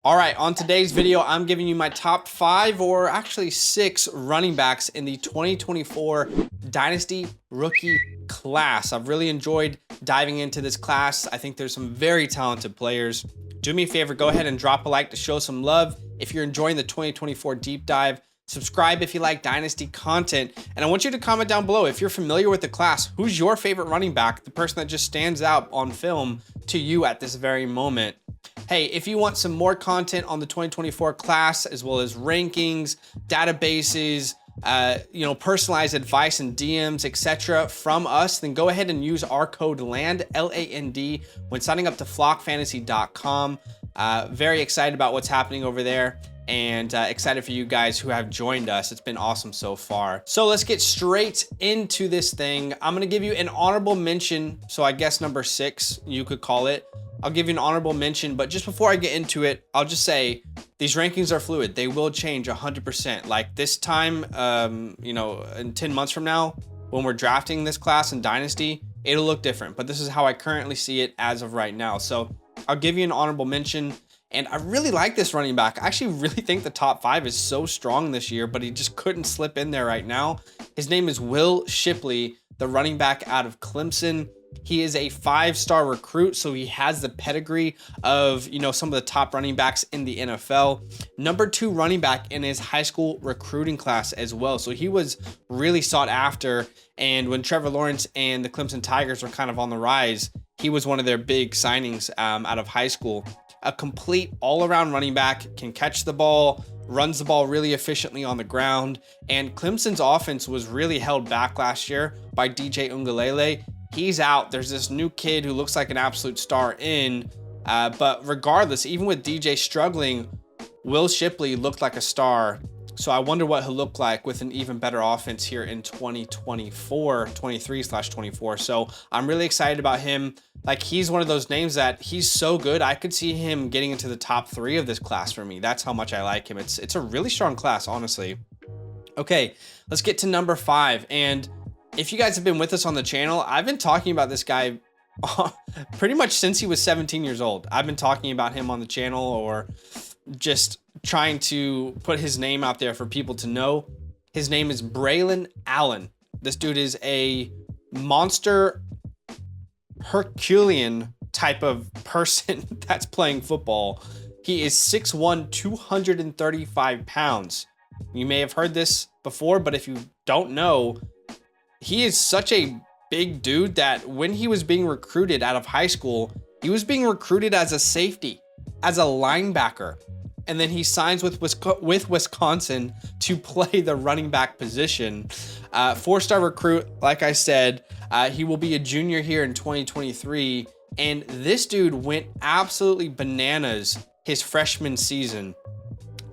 All right, on today's video, I'm giving you my top 5 or actually 6 running backs in the 2024 Dynasty rookie class. I've really enjoyed diving into this class. I think there's some very talented players. Do me a favor, go ahead and drop a like to show some love. If you're enjoying the 2024 deep dive, subscribe if you like Dynasty content. And I want you to comment down below if you're familiar with the class. Who's your favorite running back? The person that just stands out on film to you at this very moment. Hey, if you want some more content on the 2024 class, as well as rankings, databases, personalized advice and DMs, etc. from us, then go ahead and use our code LAND, L-A-N-D, when signing up to flockfantasy.com. Very excited about what's happening over there, and excited for you guys who have joined us. It's been awesome so far. So let's get straight into this thing. I'm gonna give you an honorable mention. So I guess number 6, you could call it. I'll give you an honorable mention, but just before I get into it, I'll just say these rankings are fluid. They will change 100%. Like this time, in 10 months from now, when we're drafting this class in Dynasty, it'll look different, but this is how I currently see it as of right now. So I'll give you an honorable mention. And I really like this running back. I actually really think the top 5 is so strong this year, but he just couldn't slip in there right now. His name is Will Shipley, the running back out of Clemson. He is a 5-star recruit, so he has the pedigree of, some of the top running backs in the NFL. Number 2 running back in his high school recruiting class as well. So he was really sought after. And when Trevor Lawrence and the Clemson Tigers were kind of on the rise, he was one of their big signings out of high school. A complete all-around running back, can catch the ball, runs the ball really efficiently on the ground. And Clemson's offense was really held back last year by DJ Ungalele. He's out. There's this new kid who looks like an absolute star in. But regardless, even with DJ struggling, Will Shipley looked like a star. So I wonder what he'll look like with an even better offense here in 23/24. So I'm really excited about him. Like, he's one of those names that he's so good. I could see him getting into the top 3 of this class for me. That's how much I like him. It's a really strong class, honestly. Okay, let's get to number 5. And if you guys have been with us on the channel, I've been talking about this guy pretty much since he was 17 years old. I've been talking about him on the channel, or just trying to put his name out there for people to know. His name is Braylon Allen. This dude is a monster Herculean type of person that's playing football. He is 6'1", 235 pounds. You may have heard this before, but if you don't know, he is such a big dude that when he was being recruited out of high school, he was being recruited as a safety, as a linebacker. And then he signs with Wisconsin to play the running back position. 4-star recruit, like I said. He will be a junior here in 2023. And this dude went absolutely bananas his freshman season.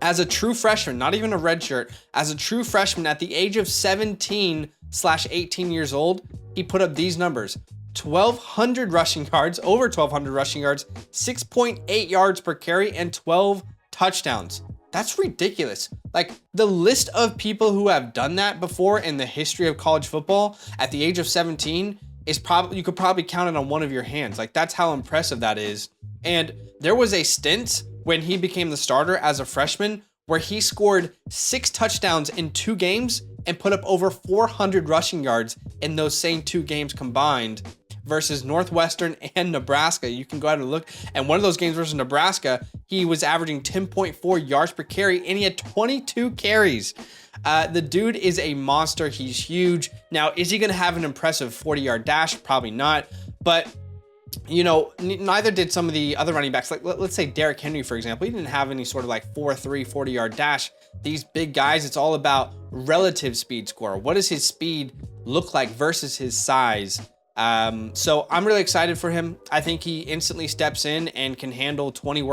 As a true freshman, not even a redshirt, as a true freshman at the age of 17/18 years old, he put up these numbers: 1,200 rushing yards, over 1,200 rushing yards, 6.8 yards per carry, and 12 touchdowns. That's ridiculous. Like, the list of people who have done that before in the history of college football at the age of 17 is probably, you could probably count it on one of your hands. Like, that's how impressive that is. And there was a stint when he became the starter as a freshman where he scored 6 touchdowns in 2 games and put up over 400 rushing yards in those same 2 games combined versus Northwestern and Nebraska. You can go ahead and look. And one of those games versus Nebraska, he was averaging 10.4 yards per carry, and he had 22 carries. The dude is a monster. He's huge. Now, is he going to have an impressive 40-yard dash? Probably not. But neither did some of the other running backs. Like, let's say Derrick Henry, for example. He didn't have any sort of like 4.3 40-yard dash. These big guys, it's all about relative speed score. What does his speed look like versus his size? So I'm really excited for him. I think he instantly steps in and can handle 20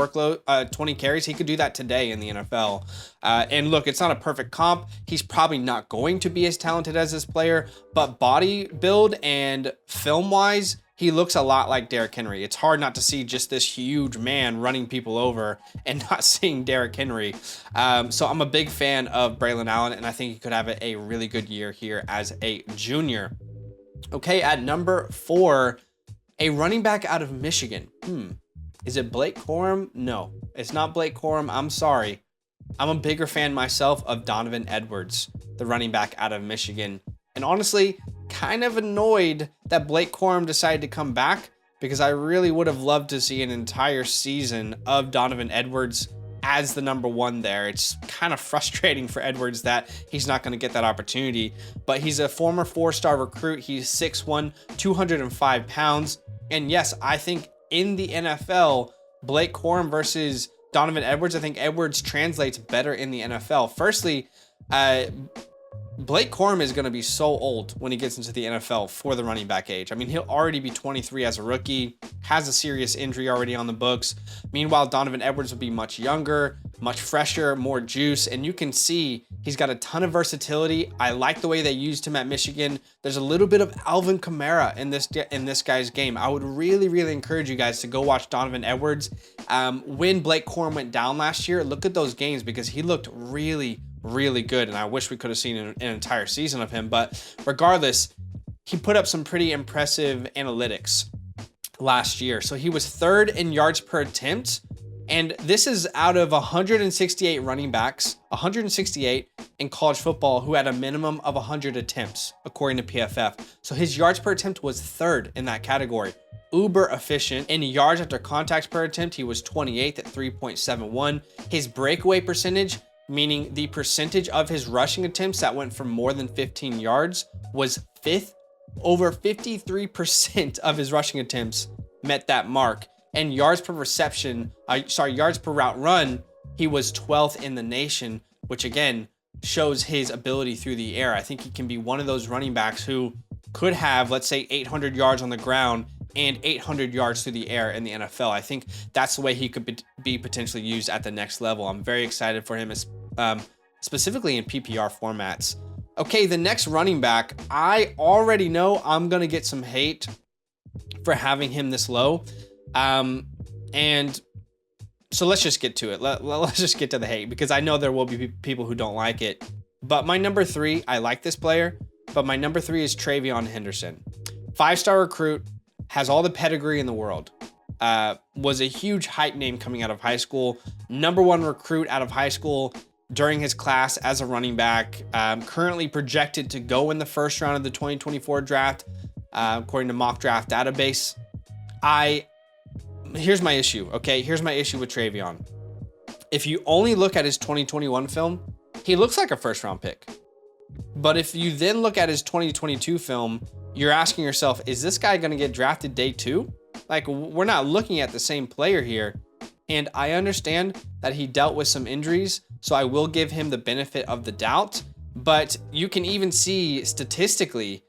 carries. He could do that today in the NFL. And look, it's not a perfect comp. He's probably not going to be as talented as this player, but body build and film wise, he looks a lot like Derrick Henry. It's hard not to see just this huge man running people over and not seeing Derrick Henry. So I'm a big fan of Braylon Allen, and I think he could have a really good year here as a junior. Okay, at number 4, a running back out of Michigan. Is it Blake Corum? No, it's not Blake Corum. I'm sorry. I'm a bigger fan myself of Donovan Edwards, the running back out of Michigan. And honestly, kind of annoyed that Blake Corum decided to come back, because I really would have loved to see an entire season of Donovan Edwards as the number one there. It's kind of frustrating for Edwards that he's not going to get that opportunity, but he's a former 4-star recruit. He's 6'1", 205 pounds. And yes, I think in the NFL, Blake Corum versus Donovan Edwards, I think Edwards translates better in the NFL. Firstly, Blake Corum is going to be so old when he gets into the NFL for the running back age. I mean, he'll already be 23 as a rookie, has a serious injury already on the books. Meanwhile, Donovan Edwards will be much younger, much fresher, more juice, and you can see he's got a ton of versatility. I like the way they used him at Michigan. There's a little bit of Alvin Kamara in this guy's game. I would really encourage you guys to go watch Donovan Edwards. When Blake Corum went down last year, look at those games, because he looked really good, and I wish we could have seen an entire season of him. But regardless, he put up some pretty impressive analytics last year. So he was 3rd in yards per attempt, and this is out of 168 running backs, 168 in college football who had a minimum of 100 attempts, according to PFF. So his yards per attempt was 3rd in that category. Uber efficient. In yards after contact per attempt, he was 28th at 3.71. His breakaway percentage, meaning the percentage of his rushing attempts that went for more than 15 yards, was 5th. Over 53% of his rushing attempts met that mark. And yards per yards per route run, he was 12th in the nation, which again shows his ability through the air. I think he can be one of those running backs who could have, let's say, 800 yards on the ground and 800 yards through the air in the NFL. I think that's the way he could be potentially used at the next level. I'm very excited for him, specifically in PPR formats. Okay, the next running back, I already know I'm going to get some hate for having him this low. And so let's just get to it. Let's just get to the hate, because I know there will be people who don't like it. But my number 3, I like this player, but my number 3 is Travion Henderson. 5-star recruit, has all the pedigree in the world. Was a huge hype name coming out of high school. Number 1 recruit out of high school during his class as a running back. Currently projected to go in the first round of the 2024 draft, according to Mock Draft Database. Here's my issue, okay? Here's my issue with Travion. If you only look at his 2021 film, he looks like a first-round pick. But if you then look at his 2022 film, you're asking yourself, is this guy going to get drafted day 2? Like, we're not looking at the same player here. And I understand that he dealt with some injuries, so I will give him the benefit of the doubt. But you can even see statistically,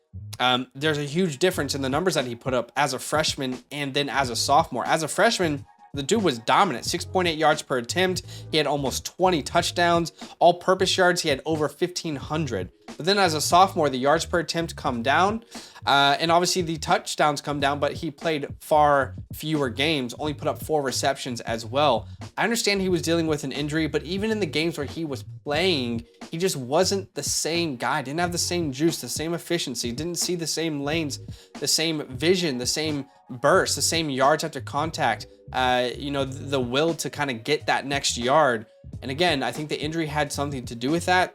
there's a huge difference in the numbers that he put up as a freshman and then as a sophomore. As a freshman, the dude was dominant, 6.8 yards per attempt. He had almost 20 touchdowns. All-purpose yards, he had over 1,500. But then as a sophomore, the yards per attempt come down. And obviously the touchdowns come down, but he played far fewer games, only put up 4 receptions as well. I understand he was dealing with an injury, but even in the games where he was playing, he just wasn't the same guy, didn't have the same juice, the same efficiency, didn't see the same lanes, the same vision, the same burst, the same yards after contact, the will to kind of get that next yard. And again, I think the injury had something to do with that.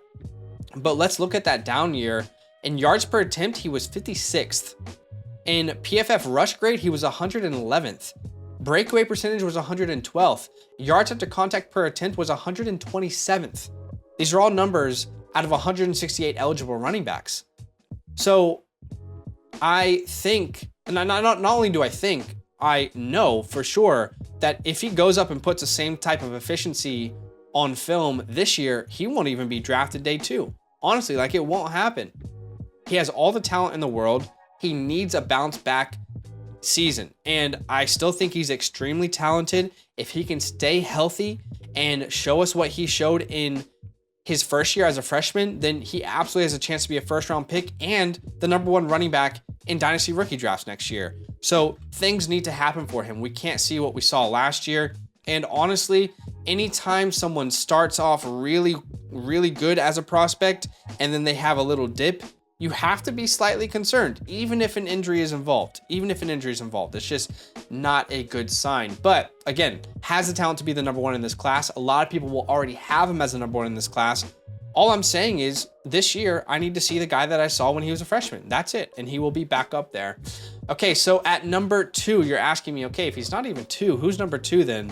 But let's look at that down year. In yards per attempt, he was 56th. In PFF rush grade, he was 111th. Breakaway percentage was 112th. Yards after contact per attempt was 127th. These are all numbers out of 168 eligible running backs. So I think, and not only do I think, I know for sure that if he goes up and puts the same type of efficiency on film this year, he won't even be drafted day 2. Honestly, like, it won't happen. He has all the talent in the world. He needs a bounce back season. And I still think he's extremely talented. If he can stay healthy and show us what he showed in his first year as a freshman, then he absolutely has a chance to be a first-round pick and the number 1 running back in Dynasty rookie drafts next year. So things need to happen for him. We can't see what we saw last year. And honestly, anytime someone starts off really good as a prospect and then they have a little dip, you have to be slightly concerned, even if an injury is involved. It's just not a good sign. But again, has the talent to be the number one in this class. A lot of people will already have him as the number one in this class. All I'm saying is this year, I need to see the guy that I saw when he was a freshman. That's it. And he will be back up there. Okay, so at number 2, you're asking me, okay, if he's not even 2, who's number 2 then?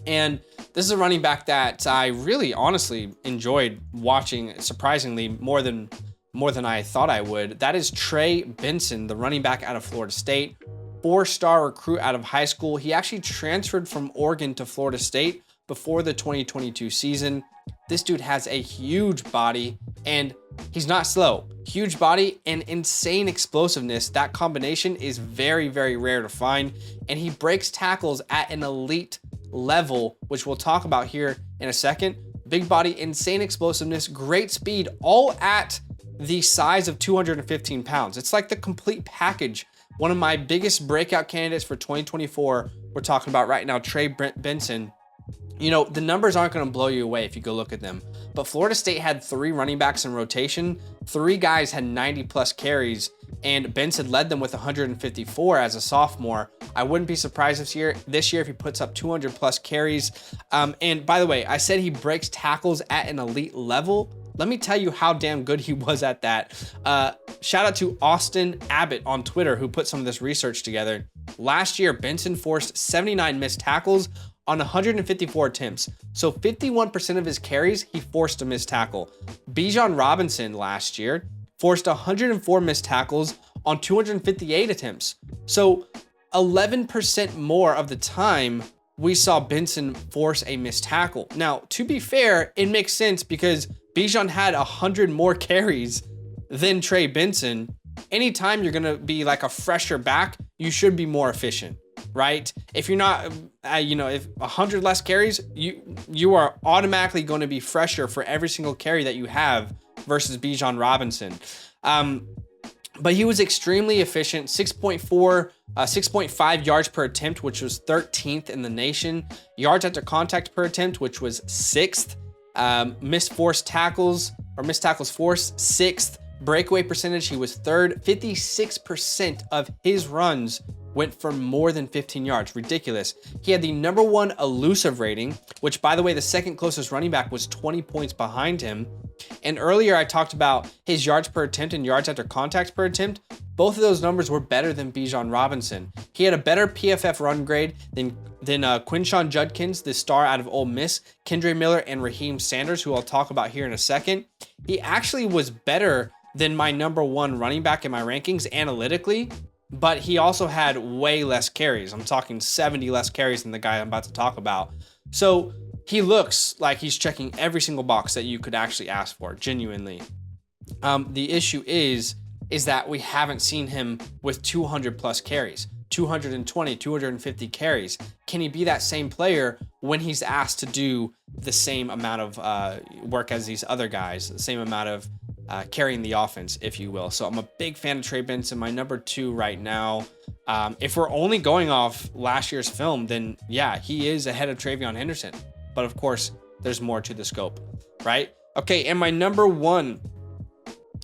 And this is a running back that I really honestly enjoyed watching, surprisingly, more than I thought I would. That is Trey Benson, the running back out of Florida State. 4-star recruit out of high school. He actually transferred from Oregon to Florida State before the 2022 season. This dude has a huge body and he's not slow. Huge body and insane explosiveness. That combination is very, very rare to find. And he breaks tackles at an elite level, which we'll talk about here in a second. Big body, insane explosiveness, great speed, all at the size of 215 pounds. It's like the complete package. One of my biggest breakout candidates for 2024, we're talking about right now, Trey Benson. You know, the numbers aren't going to blow you away if you go look at them. But Florida State had 3 running backs in rotation. 3 guys had 90 plus carries, and Benson led them with 154 as a sophomore. I wouldn't be surprised this year if he puts up 200 plus carries. And by the way, I said he breaks tackles at an elite level. Let me tell you how damn good he was at that. Shout out to Austin Abbott on Twitter, who put some of this research together. Last year, Benson forced 79 missed tackles on 154 attempts. So 51% of his carries, he forced a missed tackle. Bijan Robinson last year forced 104 missed tackles on 258 attempts. So 11% more of the time we saw Benson force a missed tackle. Now, to be fair, it makes sense because Bijan had 100 more carries than Trey Benson. Anytime you're gonna be like a fresher back, you should be more efficient, right? If you're not, if 100 less carries, you are automatically going to be fresher for every single carry that you have versus Bijan Robinson. But he was extremely efficient, 6.5 yards per attempt, which was 13th in the nation. Yards after contact per attempt, which was 6th. Missed tackles forced, 6th. Breakaway percentage, he was 3rd. 56% of his runs went for more than 15 yards. Ridiculous. He had the number 1 elusive rating, which, by the way, the second closest running back was 20 points behind him. And earlier I talked about his yards per attempt and yards after contact per attempt. Both of those numbers were better than Bijan Robinson. He had a better PFF run grade than Quinshon Judkins, the star out of Ole Miss, Kendre Miller, and Raheem Sanders, who I'll talk about here in a second. He actually was better than my number 1 running back in my rankings analytically, but he also had way less carries. I'm talking 70 less carries than the guy I'm about to talk about. So he looks like he's checking every single box that you could actually ask for, genuinely. The issue is that we haven't seen him with 200 plus carries, 220, 250 carries. Can he be that same player when he's asked to do the same amount of work as these other guys, the same amount of carrying the offense, if you will? So I'm a big fan of Trey Benson, my number 2 right now. If we're only going off last year's film, then yeah, he is ahead of Travion Henderson. But of course, there's more to the scope, right? Okay, and my number 1,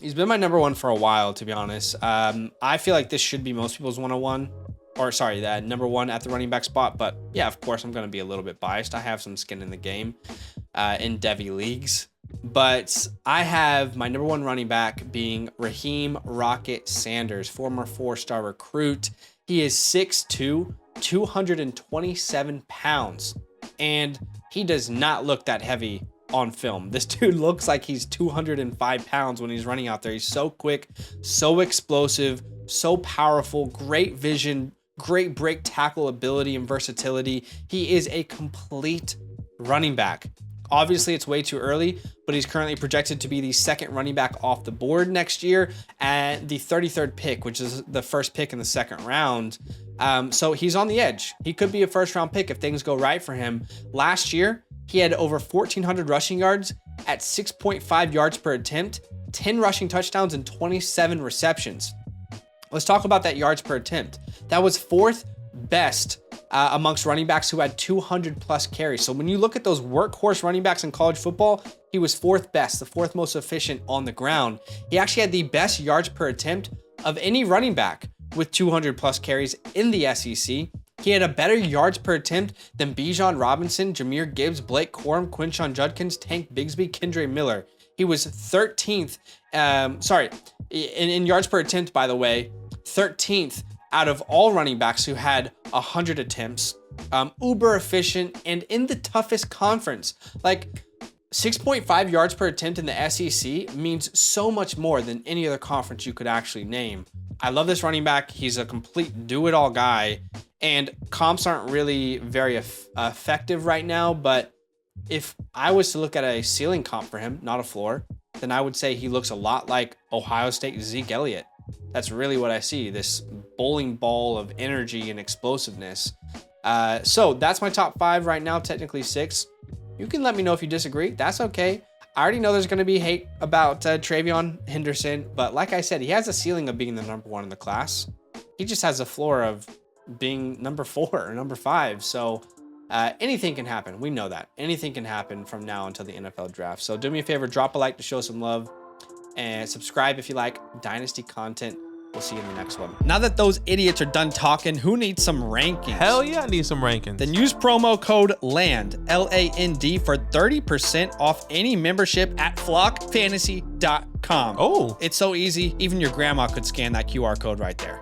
he's been my number 1 for a while, to be honest. I feel like this should be most people's 101, or sorry, that number 1 at the running back spot. But yeah, of course, I'm going to be a little bit biased. I have some skin in the game in Devy leagues. But I have my number 1 running back being Raheem Rocket Sanders, former 4-star recruit. He is 6'2", 227 pounds, and he does not look that heavy on film. This dude looks like he's 205 pounds when he's running out there. He's so quick, so explosive, so powerful, great vision, great break tackle ability and versatility. He is a complete running back. Obviously, it's way too early, but he's currently projected to be the 2nd running back off the board next year at the 33rd pick, which is the first pick in the 2nd round. So he's on the edge. He could be a 1st-round pick if things go right for him. Last year, he had over 1,400 rushing yards at 6.5 yards per attempt, 10 rushing touchdowns, and 27 receptions. Let's talk about that yards per attempt. That was 4th best amongst running backs who had 200 plus carries. So when you look at those workhorse running backs in college football, he was 4th best, the 4th most efficient on the ground. He actually had the best yards per attempt of any running back with 200 plus carries in the SEC. He had a better yards per attempt than Bijan Robinson, Jahmyr Gibbs, Blake Corum, Quinshon Judkins, Tank Bigsby, Kendre Miller. He was 13th, in yards per attempt, by the way, 13th out of all running backs who had 100 attempts. Uber efficient and in the toughest conference. Like 6.5 yards per attempt in the SEC means so much more than any other conference you could actually name. I love this running back. He's a complete do-it-all guy, and comps aren't really very effective right now, but if I was to look at a ceiling comp for him, not a floor, then I would say he looks a lot like Ohio State Zeke Elliott. That's really what I see, this bowling ball of energy and explosiveness. So that's my top 5 right now, technically 6. You can let me know if you disagree. That's okay. I already know there's going to be hate about Travion Henderson, but like I said, he has a ceiling of being the number 1 in the class. He just has a floor of being number 4 or number 5. So anything can happen. We know that. Anything can happen from now until the NFL draft. So do me a favor, drop a like to show some love, and subscribe if you like Dynasty content. We'll see you in the next one. Now that those idiots are done talking, who needs some rankings? Hell yeah, I need some rankings. Then use promo code LAND, L-A-N-D, for 30% off any membership at flockfantasy.com. Oh. It's so easy. Even your grandma could scan that QR code right there.